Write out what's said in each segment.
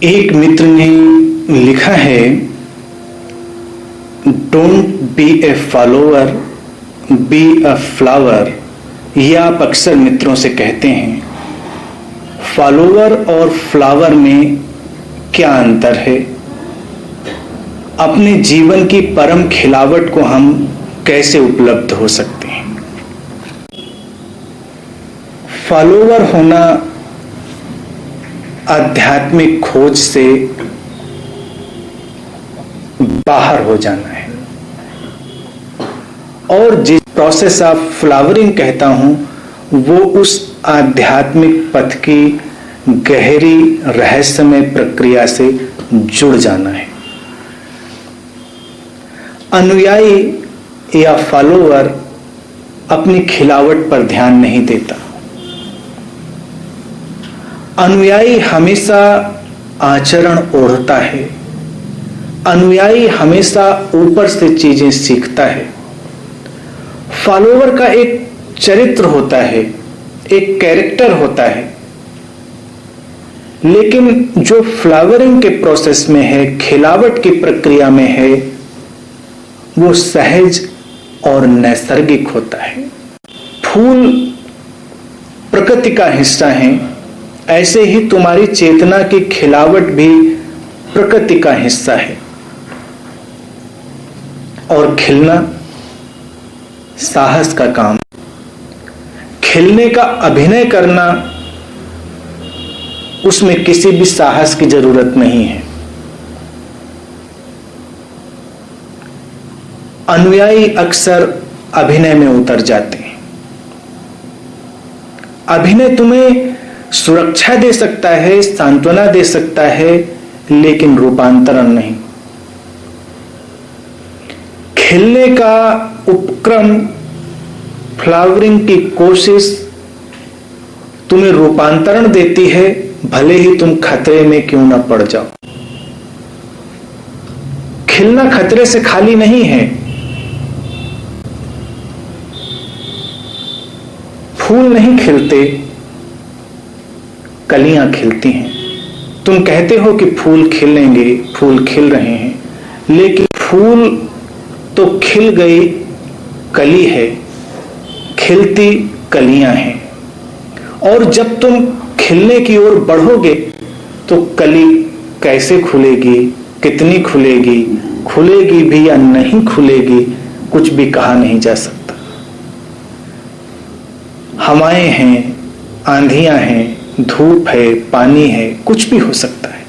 एक मित्र ने लिखा है, don't be A follower, be a flower. ये आप अक्सर मित्रों से कहते हैं। फॉलोअर और फ्लावर में क्या अंतर है? अपने जीवन की परम खिलावट को हम कैसे उपलब्ध हो सकते हैं? फॉलोअर होना आध्यात्मिक खोज से बाहर हो जाना है, और जिस प्रोसेस ऑफ फ्लावरिंग कहता हूं वो उस आध्यात्मिक पथ की गहरी रहस्यमय प्रक्रिया से जुड़ जाना है। अनुयायी या फॉलोअर अपनी खिलावट पर ध्यान नहीं देता। अनुयायी हमेशा आचरण ओढ़ता है। अनुयायी हमेशा ऊपर से चीजें सीखता है। फॉलोअर का एक चरित्र होता है, एक कैरेक्टर होता है, लेकिन जो फ्लावरिंग के प्रोसेस में है, खिलावट की प्रक्रिया में है, वो सहज और नैसर्गिक होता है। फूल प्रकृति का हिस्सा है, ऐसे ही तुम्हारी चेतना की खिलावट भी प्रकृति का हिस्सा है। और खिलना साहस का काम। खिलने का अभिनय करना, उसमें किसी भी साहस की जरूरत नहीं है। अनुयायी अक्सर अभिनय में उतर जाते हैं। अभिनय तुम्हें सुरक्षा दे सकता है, सांत्वना दे सकता है, लेकिन रूपांतरण नहीं। खिलने का उपक्रम, फ्लावरिंग की कोशिश तुम्हें रूपांतरण देती है, भले ही तुम खतरे में क्यों ना पड़ जाओ। खिलना खतरे से खाली नहीं है। फूल नहीं खिलते, कलियां खिलती हैं। तुम कहते हो कि फूल खिलेंगे, फूल खिल रहे हैं, लेकिन फूल तो खिल गई कली है, खिलती कलियां हैं। और जब तुम खिलने की ओर बढ़ोगे तो कली कैसे खुलेगी, कितनी खुलेगी, खुलेगी भी या नहीं खुलेगी, कुछ भी कहा नहीं जा सकता। हवाएं हैं, आंधियां हैं, धूप है, पानी है, कुछ भी हो सकता है,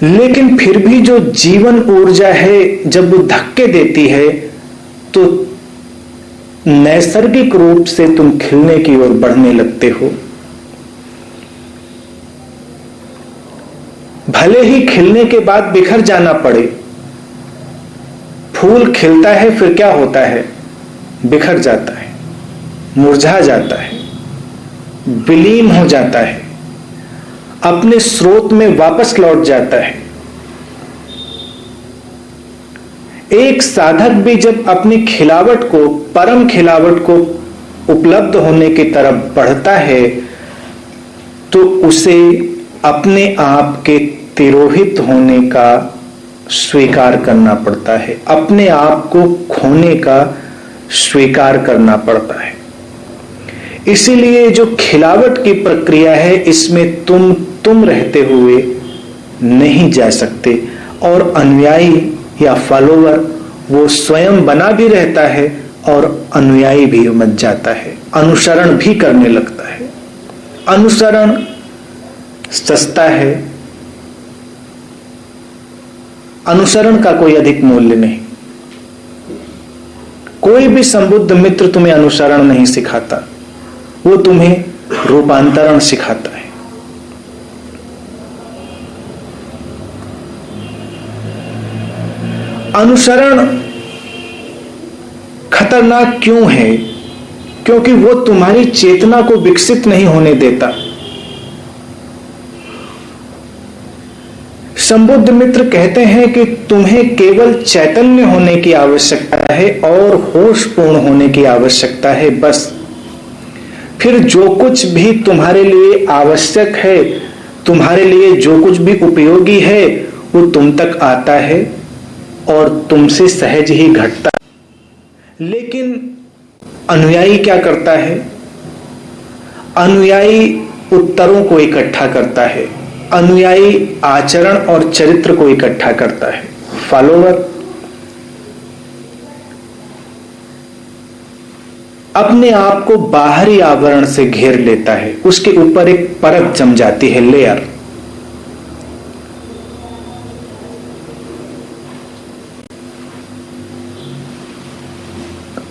लेकिन फिर भी जो जीवन ऊर्जा है, जब वो धक्के देती है तो नैसर्गिक रूप से तुम खिलने की ओर बढ़ने लगते हो। भले ही खिलने के बाद बिखर जाना पड़े। फूल खिलता है, फिर क्या होता है? बिखर जाता है, मुरझा जाता है, विलीन हो जाता है, अपने स्रोत में वापस लौट जाता है। एक साधक भी जब अपनी खिलावट को, परम खिलावट को उपलब्ध होने की तरफ बढ़ता है तो उसे अपने आप के तिरोहित होने का स्वीकार करना पड़ता है, अपने आप को खोने का स्वीकार करना पड़ता है। इसीलिए जो खिलावट की प्रक्रिया है, इसमें तुम रहते हुए नहीं जा सकते। और अनुयायी या फॉलोअर वो स्वयं बना भी रहता है और अनुयायी भी बन जाता है, अनुसरण भी करने लगता है। अनुसरण सस्ता है, अनुसरण का कोई अधिक मूल्य नहीं। कोई भी संबुद्ध मित्र तुम्हें अनुसरण नहीं सिखाता, वो तुम्हें रूपांतरण सिखाता है। अनुसरण खतरनाक क्यों है? क्योंकि वो तुम्हारी चेतना को विकसित नहीं होने देता। संबुद्ध मित्र कहते हैं कि तुम्हें केवल चैतन्य होने की आवश्यकता है और होशपूर्ण होने की आवश्यकता है, बस। फिर जो कुछ भी तुम्हारे लिए आवश्यक है तुम्हारे लिए जो कुछ भी उपयोगी है वो तुम तक आता है और तुमसे सहज ही घटता है। लेकिन अनुयायी क्या करता है? अनुयायी उत्तरों को इकट्ठा करता है, अनुयायी आचरण और चरित्र को इकट्ठा करता है। फॉलोवर अपने आप को बाहरी आवरण से घेर लेता है, उसके ऊपर एक परत जम जाती है, लेयर।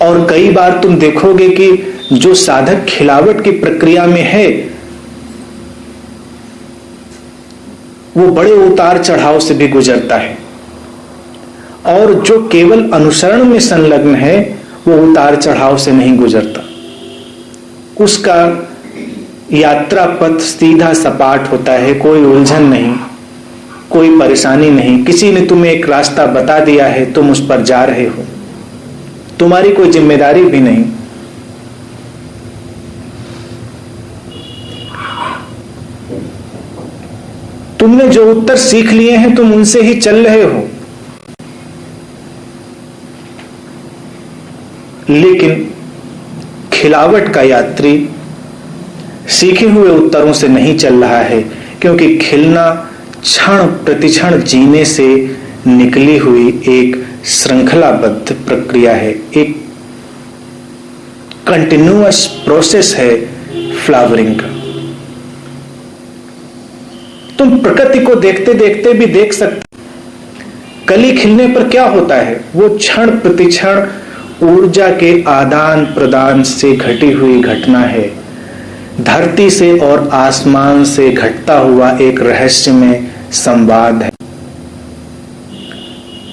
और कई बार तुम देखोगे कि जो साधक खिलावट की प्रक्रिया में है वो बड़े उतार चढ़ाव से भी गुजरता है, और जो केवल अनुसरण में संलग्न है वो उतार चढ़ाव से नहीं गुजरता। उसका यात्रा पथ सीधा सपाट होता है, कोई उलझन नहीं, कोई परेशानी नहीं। किसी ने तुम्हें एक रास्ता बता दिया है, तुम उस पर जा रहे हो, तुम्हारी कोई जिम्मेदारी भी नहीं। तुमने जो उत्तर सीख लिए हैं तुम उनसे ही चल रहे हो। लेकिन खिलावट का यात्री सीखे हुए उत्तरों से नहीं चल रहा है, क्योंकि खिलना क्षण प्रतिक्षण जीने से निकली हुई एक श्रृंखलाबद्ध प्रक्रिया है, एक कंटिन्यूअस प्रोसेस है फ्लावरिंग का। तुम प्रकृति को देखते देखते भी देख सकते, कली खिलने पर क्या होता है? वो क्षण प्रतिक्षण ऊर्जा के आदान प्रदान से घटी हुई घटना है, धरती से और आसमान से घटता हुआ एक रहस्यमय संवाद है।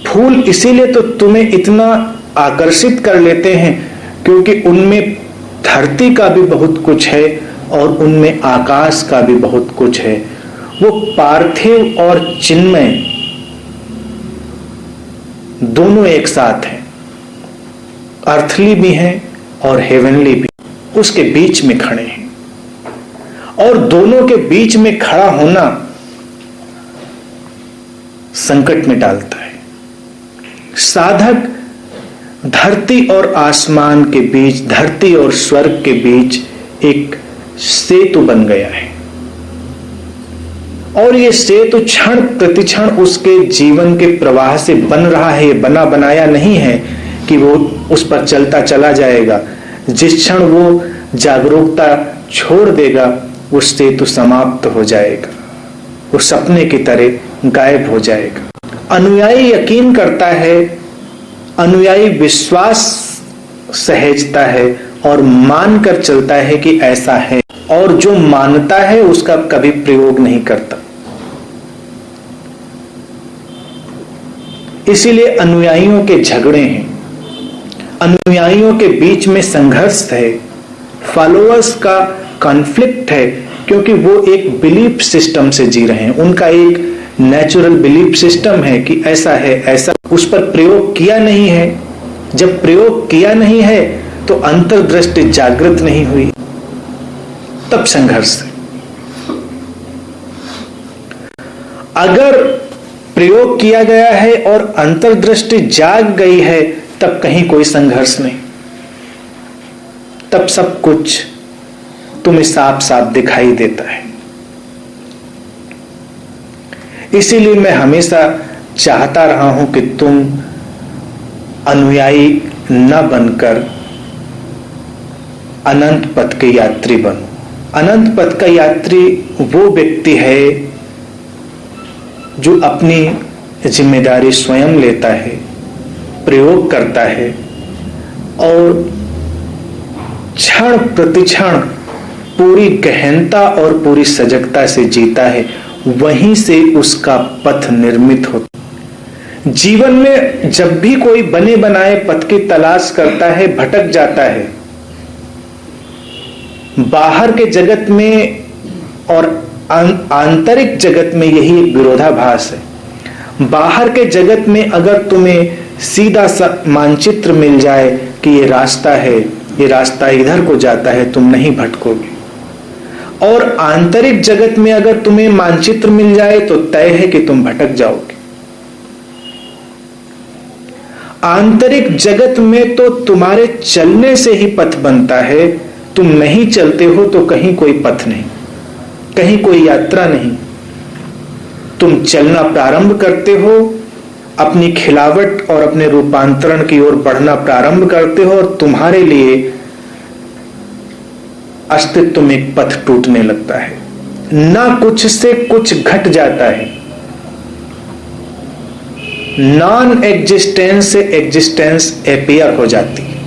फूल इसीलिए तो तुम्हें इतना आकर्षित कर लेते हैं क्योंकि उनमें धरती का भी बहुत कुछ है और उनमें आकाश का भी बहुत कुछ है। वो पार्थिव और चिन्मय दोनों एक साथ हैं, अर्थली भी हैं और हेवनली भी, उसके बीच में खड़े हैं। और दोनों के बीच में खड़ा होना संकट में डालता है। साधक धरती और आसमान के बीच, धरती और स्वर्ग के बीच एक सेतु बन गया है, और ये सेतु क्षण प्रतिक्षण उसके जीवन के प्रवाह से बन रहा है। ये बना बनाया नहीं है कि वो उस पर चलता चला जाएगा। जिस क्षण वो जागरूकता छोड़ देगा वो सेतु समाप्त हो जाएगा, वो सपने की तरह गायब हो जाएगा। अनुयायी यकीन करता है, अनुयायी विश्वास सहेजता है और मानकर चलता है कि ऐसा है, और जो मानता है उसका कभी प्रयोग नहीं करता। इसीलिए अनुयायियों के झगड़े हैं, अनुयायियों के बीच में संघर्ष है, फॉलोअर्स का कॉन्फ्लिक्ट है, क्योंकि वो एक बिलीफ सिस्टम से जी रहे हैं। उनका एक नेचुरल बिलीफ सिस्टम है कि ऐसा है, ऐसा, उस पर प्रयोग किया नहीं है। जब प्रयोग किया नहीं है तो अंतर्दृष्टि जागृत नहीं हुई, तब संघर्ष है। अगर प्रयोग किया गया है और अंतर्दृष्टि जाग गई है तब कहीं कोई संघर्ष नहीं, तब सब कुछ तुम्हें साफ साफ दिखाई देता है। इसीलिए मैं हमेशा चाहता रहा हूं कि तुम अनुयायी न बनकर अनंत पथ के यात्री बनो। अनंत पथ का यात्री वो व्यक्ति है जो अपनी जिम्मेदारी स्वयं लेता है, प्रयोग करता है और क्षण प्रतिक्षण पूरी गहनता और पूरी सजगता से जीता है। वहीं से उसका पथ निर्मित होता। जीवन में जब भी कोई बने बनाए पथ की तलाश करता है, भटक जाता है। बाहर के जगत में और आंतरिक जगत में यही एक विरोधाभास है। बाहर के जगत में अगर तुम्हें सीधा सा मानचित्र मिल जाए कि ये रास्ता है, ये रास्ता इधर को जाता है, तुम नहीं भटकोगे। और आंतरिक जगत में अगर तुम्हें मानचित्र मिल जाए तो तय है कि तुम भटक जाओगे। आंतरिक जगत में तो तुम्हारे चलने से ही पथ बनता है। तुम नहीं चलते हो तो कहीं कोई पथ नहीं, कहीं कोई यात्रा नहीं। तुम चलना प्रारंभ करते हो, अपनी खिलावट और अपने रूपांतरण की ओर बढ़ना प्रारंभ करते हो और तुम्हारे लिए अस्तित्व में एक पथ टूटने लगता है। ना कुछ से कुछ घट जाता है, नॉन एग्जिस्टेंस से एग्जिस्टेंस अपीयर हो जाती है।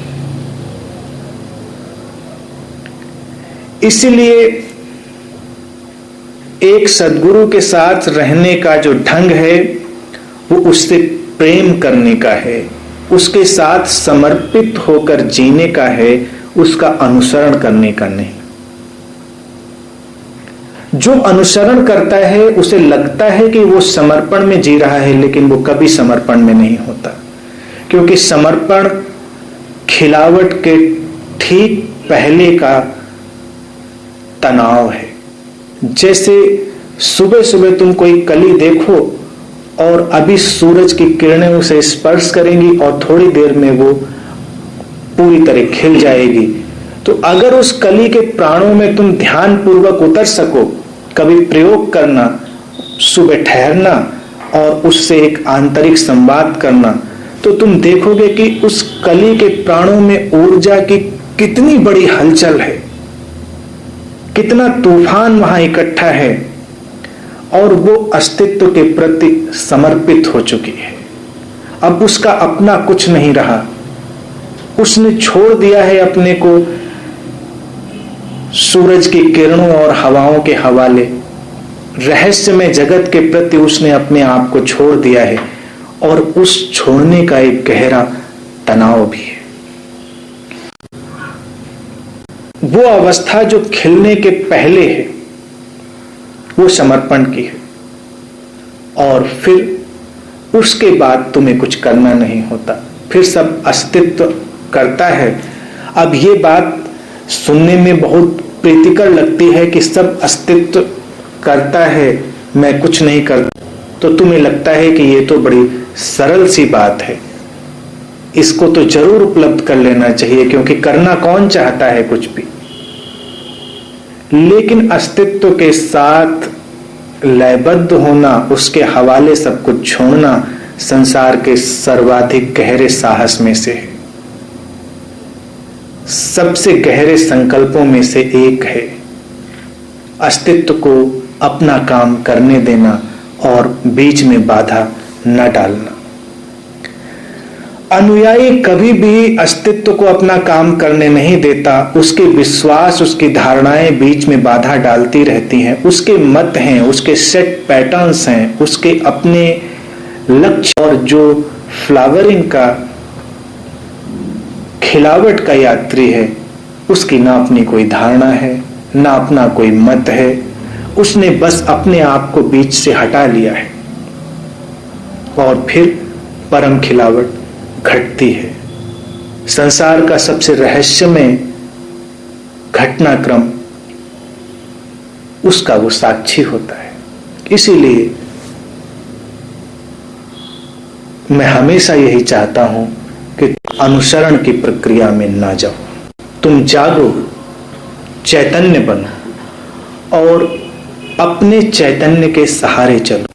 इसलिए एक सद्गुरु के साथ रहने का जो ढंग है वो उससे प्रेम करने का है, उसके साथ समर्पित होकर जीने का है, उसका अनुसरण करने का नहीं। जो अनुसरण करता है उसे लगता है कि वो समर्पण में जी रहा है, लेकिन वो कभी समर्पण में नहीं होता, क्योंकि समर्पण खिलावट के ठीक पहले का तनाव है। जैसे सुबह सुबह तुम कोई कली देखो और अभी सूरज की किरणें उसे स्पर्श करेंगी और थोड़ी देर में वो पूरी तरह खिल जाएगी। तो अगर उस कली के प्राणों में तुम ध्यान पूर्वक उतर सको, कभी प्रयोग करना, सुबह ठहरना और उससे एक आंतरिक संवाद करना, तो तुम देखोगे कि उस कली के प्राणों में ऊर्जा की कितनी बड़ी हलचल है, कितना तूफान वहां इकट्ठा है और वो अस्तित्व के प्रति समर्पित हो चुकी है। अब उसका अपना कुछ नहीं रहा, उसने छोड़ दिया है अपने को सूरज की किरणों और हवाओं के हवाले। रहस्यमय जगत के प्रति उसने अपने आप को छोड़ दिया है और उस छोड़ने का एक गहरा तनाव भी है। वो अवस्था जो खिलने के पहले है वो समर्पण की है, और फिर उसके बाद तुम्हें कुछ करना नहीं होता, फिर सब अस्तित्व करता है। अब ये बात सुनने में बहुत प्रीतिकर लगती है कि सब अस्तित्व करता है, मैं कुछ नहीं करता, तो तुम्हें लगता है कि ये तो बड़ी सरल सी बात है, इसको तो जरूर उपलब्ध कर लेना चाहिए, क्योंकि करना कौन चाहता है कुछ भी। लेकिन अस्तित्व के साथ लयबद्ध होना, उसके हवाले सब कुछ छोड़ना संसार के सर्वाधिक गहरे साहस में से है, सबसे गहरे संकल्पों में से एक है। अस्तित्व को अपना काम करने देना और बीच में बाधा न डालना। अनुयायी कभी भी अस्तित्व को अपना काम करने नहीं देता, उसके विश्वास, उसकी धारणाएं बीच में बाधा डालती रहती हैं, उसके मत हैं, उसके सेट पैटर्न्स हैं, उसके अपने लक्ष्य, और जो फ्लावरिंग का, खिलावट का यात्री है, उसकी ना अपनी कोई धारणा है, ना अपना कोई मत है, उसने बस अपने आप को बीच से हटा लिया है और फिर परम खिलावट घटती है। संसार का सबसे रहस्यमय घटनाक्रम उसका वो साक्षी होता है। इसीलिए मैं हमेशा यही चाहता हूं कि अनुसरण की प्रक्रिया में ना जाओ, तुम जागो, चैतन्य बनो और अपने चैतन्य के सहारे चलो।